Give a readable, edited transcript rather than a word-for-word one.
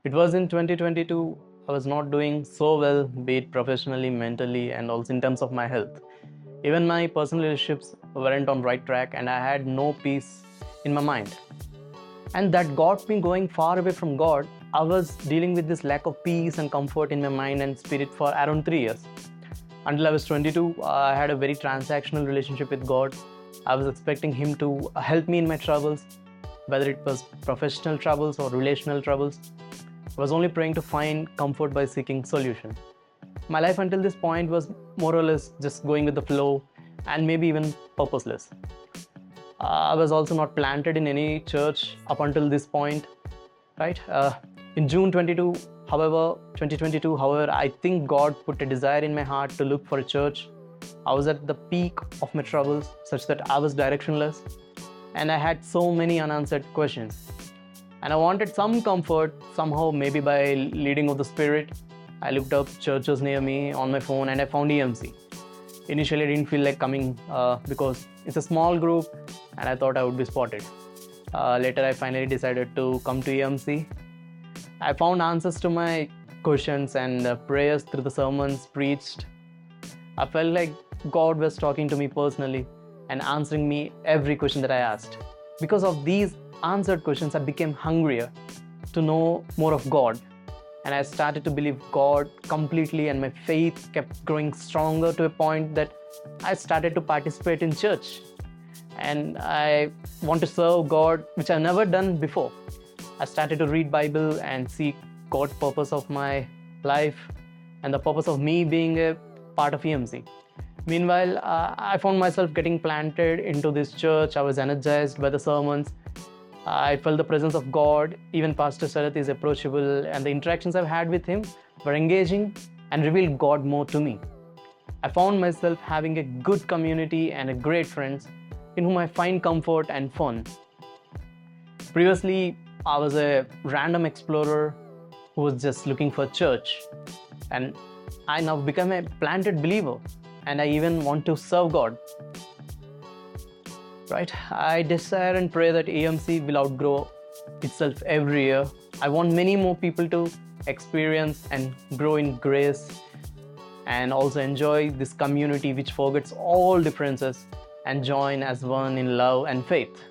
It was in 2022. I was not doing so well, be it professionally, mentally, and also in terms of my health. Even my personal relationships weren't on right track, and I had no peace in my mind. And that got me going far away from God. I was dealing with this lack of peace and comfort in my mind and spirit for around 3 years. Until I was 22, I had a very transactional relationship with God. I was expecting Him to help me in my troubles, whether it was professional troubles or relational troubles. I was only praying to find comfort by seeking solution. My life until this point was more or less just going with the flow and maybe even purposeless. I was also not planted in any church up until this point, right? In June 2022, however, I think God put a desire in my heart to look for a church. I was at the peak of my troubles, such that I was directionless, and I had so many unanswered questions. And I wanted some comfort somehow, maybe by leading of the Spirit. I looked up churches near me on my phone and I found EMC. Initially, I didn't feel like coming because it's a small group and I thought I would be spotted. Later, I finally decided to come to EMC. I found answers to my questions and prayers through the sermons preached. I felt like God was talking to me personally and answering me every question that I asked. Because of these answered questions, I became hungrier to know more of God. And I started to believe God completely, and my faith kept growing stronger to a point that I started to participate in church. And I want to serve God, which I've never done before. I started to read Bible and seek God's purpose of my life and the purpose of me being a part of EMC. Meanwhile, I found myself getting planted into this church. I was energized by the sermons. I felt the presence of God. Even Pastor Sarath is approachable, and the interactions I've had with him were engaging and revealed God more to me. I found myself having a good community and a great friends in whom I find comfort and fun. Previously, I was a random explorer who was just looking for church, and I now become a planted believer, and I even want to serve God. Right? I desire and pray that EMC will outgrow itself every year. I want many more people to experience and grow in grace and also enjoy this community which forgets all differences and join as one in love and faith.